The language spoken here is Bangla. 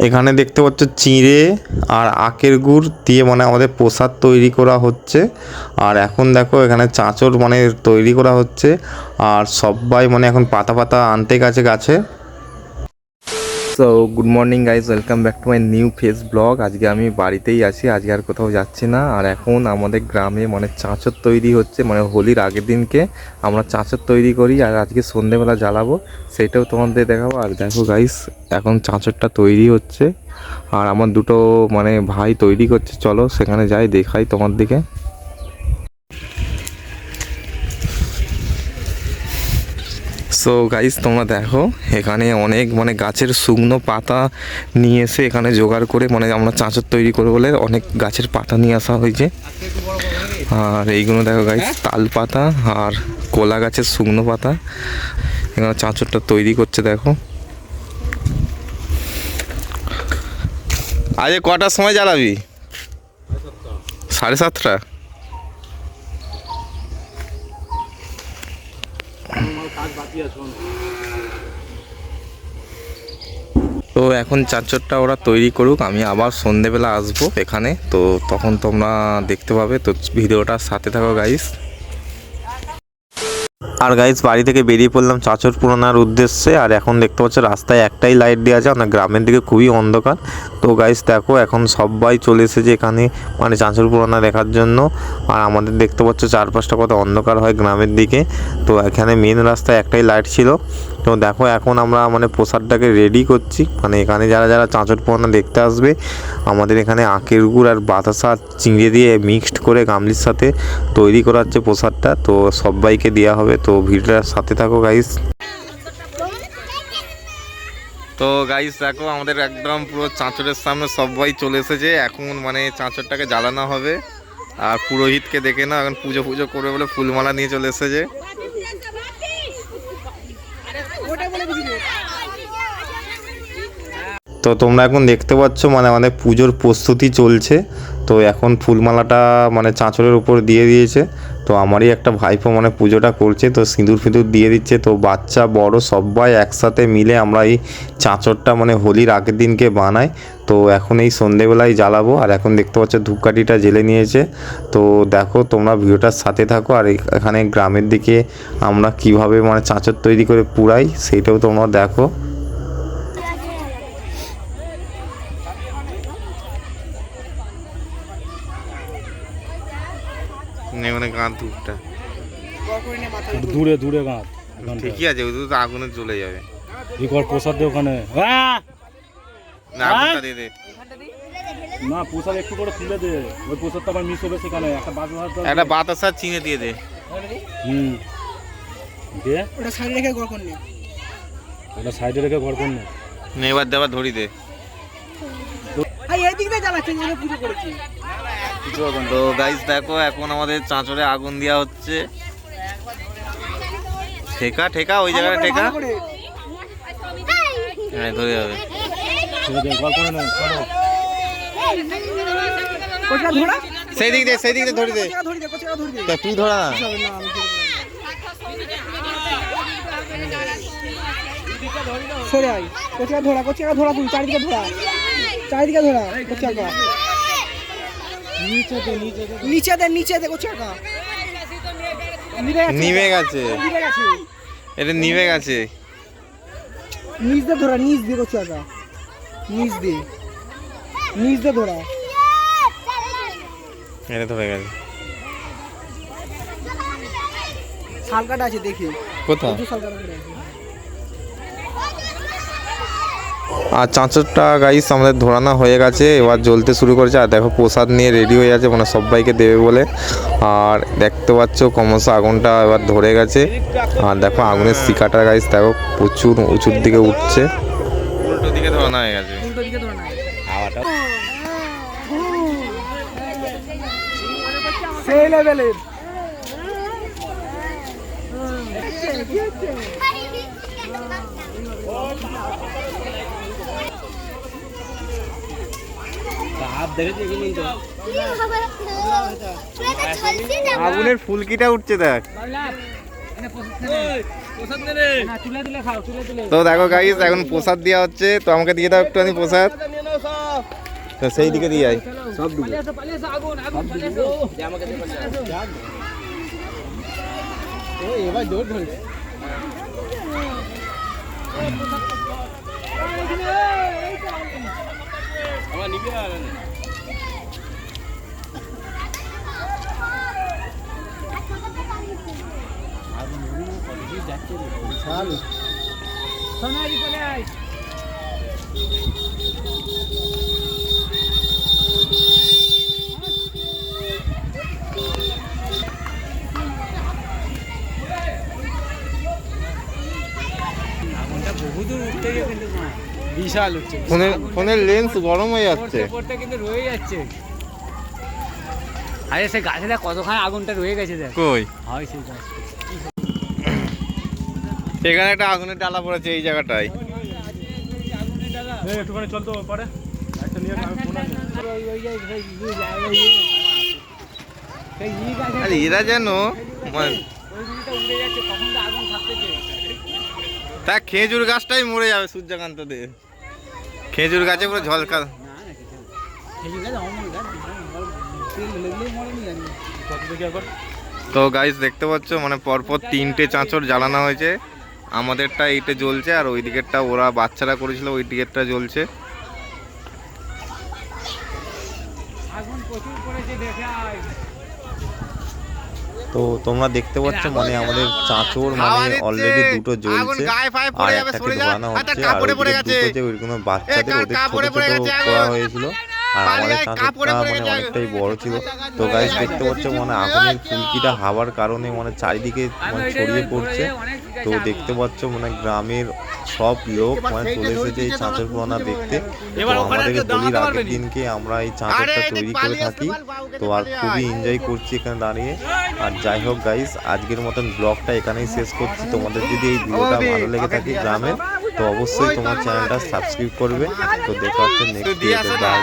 এখানে দেখতে পাচ্ছ চিঁড়ে আর আখের গুড় দিয়ে মানে আমাদের প্রসাদ তৈরি করা হচ্ছে। আর এখন দেখো এখানে চাঁচর মানে তৈরি করা হচ্ছে। আর সবাই মানে এখন পাতা পাতা আনতে গেছে গাছে। So good morning guys, welcome back to my new face blog. আজকে আমি বাড়িতেই আছি, আজকে আর কোথাও যাচ্ছি না। আর এখন আমাদের গ্রামে মানে চাঁচর তৈরি হচ্ছে, মানে হোলির আগের দিনকে আমরা চাঁচর তৈরি করি আর আজকে সন্ধেবেলা জ্বালাবো, সেটাও তোমাদের দেখাবো। আর দেখো গাইজ, এখন চাঁচরটা তৈরি হচ্ছে আর আমার দুটো মানে ভাই তৈরি করছে। চলো সেখানে যাই, দেখাই তোমার দিকে। সো গাইস, তোমরা দেখো এখানে অনেক মানে গাছের শুকনো পাতা নিয়ে এসে এখানে জোগাড় করে মানে আমরা চাঁচর তৈরি করবো বলে অনেক গাছের পাতা নিয়ে আসা হয়েছে। আর এইগুলো দেখো গাইস, তাল পাতা আর কলা গাছের শুকনো পাতা, এখানে চাঁচরটা তৈরি করছে। দেখো আজ কটার সময় জ্বালাবি? 7:30। তো এখন চাঁচরটা ওরা তৈরি করুক, আমি আবার সন্ধেবেলা আসবো এখানে, তো তখন তোমরা দেখতে পাবে। তো ভিডিওটার সাথে থাকো গাইস। আর গাইস, বাড়ি থেকে বেরিয়ে পড়লাম চাঁচর পুরানোর উদ্দেশ্যে। আর এখন দেখতে পাচ্ছ রাস্তায় একটাই লাইট দেওয়া আছে, আমাদের গ্রামের দিকে খুবই অন্ধকার। তো গাইস দেখো এখন সবাই চলে এসেছে এখানে মানে চাঁচর পুরানো দেখার জন্য। আর আমাদের দেখতে পাচ্ছ চারপাশটা কত অন্ধকার হয় গ্রামের দিকে। তো এখানে মেন রাস্তায় একটাই লাইট ছিল। তো দেখো এখন আমরা মানে প্রসাদটাকে রেডি করছি, মানে এখানে যারা যারা চাঁচর পুরানো দেখতে আসবে, আমাদের এখানে আখের গুড় আর বাতাসা চিংড়ি দিয়ে মিক্সড করে গামলির সাথে তৈরি করা হচ্ছে প্রসাদটা। তো সবাইকে দেওয়া হবে, তো ভিডিওটার সাথে থাকো গাইস। তো গাইস দেখো আমাদের একদম পুরো চাঁচরের সামনে সবাই চলে এসেছে। এখন মানে চাঁচরটাকে জ্বালানো হবে। আর পুরোহিতকে দেখে না এখন পুজো করবে বলে ফুলমালা নিয়ে চলে এসেছে। তো তোমরা এখন দেখতে পাচ্ছ মানে আমাদের পুজোর প্রস্তুতি চলছে। তো এখন ফুলমালাটা মানে চাঁচরের উপর দিয়ে দিয়েছে। তো আমারই একটা ভাইপো মানে পুজোটা করছে, তো সিঁদুর ফিঁদুর দিয়ে দিচ্ছে। তো বাচ্চা বড় সবাই একসাথে মিলে আমরা এই চাঁচরটা মানে হোলির আগের দিনকে বানাই। তো এখন এই সন্ধেবেলায় জ্বালাবো। আর এখন দেখতে পাচ্ছ ধূপকাঠিটা জ্বেলে নিয়েছে। তো দেখো তোমরা ভিডিওটার সাথে থাকো। আর এখানে গ্রামের দিকে আমরা কিভাবে মানে চাঁচর তৈরি করে পুড়াই সেইটাও তোমরা দেখো। ধূপটা দূরে দূরে গাঁ ঠিকই আছে, ওই তো আগুনে চলে যাবে। প্রসাদ দে ওখানে, না প্রসাদ একটু করে তুলে দে, ওই প্রসাদটা আবার মিস হবে সেখানে। একটা বাতাসা চিনে দিয়ে দে। দে ওটা সাইডে রেখে ঘর করনে, ওটা সাইডে রেখে ঘর করনে। এবার দেবার ধরি দে। এই দিক দিয়ে জ্বালাচ্ছি, পুজো করেছি। তো গাইস দেখো এখন আমাদের চাঁচরে আগুন দেওয়া হচ্ছে। ঠেকা ওই জায়গাটা ঠেকা, হ্যাঁ ধরে যাবে। সেই দিক দিয়ে ধরে দে, তুই ধরা না। ধরা তুই চারিদিকে ধরা নিচে দে কোচাকা। নিভে গেছে, এটা নিভে গেছে। নিচ দিয়ে ধরা, নিচ দিয়ে কোচাকা, নিচ দিয়ে ধরা। এটা ধরে গেছে। শালকাটা আছে দেখি কোথায়? আর চাঁচরটা গাইস আমাদের ধরানো হয়ে গেছে, এবার জ্বলতে শুরু করেছে। আর দেখো প্রসাদ নিয়ে রেডি হয়ে আছে মানে সবাইকে দেবে বলে। আর দেখতে পাচ্ছ ক্রমশ আগুনটা এবার ধরে গেছে। আর দেখো আগুনের শিখাটা গাইস দেখো প্রচুর উঁচুর দিকে উঠছে। উল্টো দিকে ধরানো হয়ে গেছে, হাওয়াটা সেই লেভেলের। আগুনের ফুলকিটা উঠছে দেখ। তো দেখো গাইস এখন প্রসাদ দেওয়া হচ্ছে, তো আমাকে দিয়ে দাও একটুখানি প্রসাদ। তো সেই দিকে দিয়ে আয়। সব ডুবে এবার জোর ধরে আমার নিবি না সোনালি চলে আয়। বহুদূর উঠতে গিয়ে কিন্তু বিশাল উঠছে, ফোনের লেন্স গরম হয়ে যাচ্ছে, পড়তে কিন্তু রয়ে যাচ্ছে। আরে সে গাছে দেখ কতখানি আগুনটা রয়ে গেছে দেখ। কই হয় সেই গাছটা এখানে একটা আগুনের ডালা পড়েছে এই জায়গাটায়। একটুখানি চল তো পরে একটা নিয়ে আমি ফোন আর এরা যেন তা খেজুর গাছটাই মরে যাবে সূর্যকান্ত দে, খেজুর গাছে পুরো ঝলকা। তো গাইস দেখতে পাচ্ছ মানে পরপর 3টে চাঁচর জ্বালানো হয়েছে, আমাদেরটা এইটা জ্বলছে আর ওই দিকেরটা ওরা বাচ্চারা করেছিল ওই দিকেরটা জ্বলছে। তো তোমরা দেখতে পাচ্ছ মানে আমাদের চাঁচর মানে অলরেডি দুটো জ্বলছে আর একটাকে ধোয়ানো হচ্ছে, আর ওই দুটো যে ওইগুলো বাচ্চাদের ওদের ছোট ছোট করা হয়েছিল আর আমাদের চাঁচরটা মানে অনেকটাই বড় ছিল। তো গাইস দেখতে পাচ্ছ মানে আগুনের ফুলকিটা হাওয়ার কারণে মানে চারিদিকে মানে ছড়িয়ে পড়ছে। তো দেখতে পাচ্ছ মানে গ্রামের সব লোক মানে চলে এসেছে এই চাঁচর পোড়ানো দেখতে। তো আমাদের হোলির আগের দিনকে আমরা এই চাঁচরটা তৈরি করে থাকি, তো আর খুবই এনজয় করছি এখানে দাঁড়িয়ে। আর যাই হোক গাইস আজকের মতন ব্লগটা এখানেই শেষ করছি। তোমাদের যদি এই ভিডিওটা ভালো লেগে থাকে গ্রামের, তো অবশ্যই তোমার চ্যানেলটা সাবস্ক্রাইব করবে। তো দেখা হচ্ছে নেক্সট ভিডিওতে, বাই।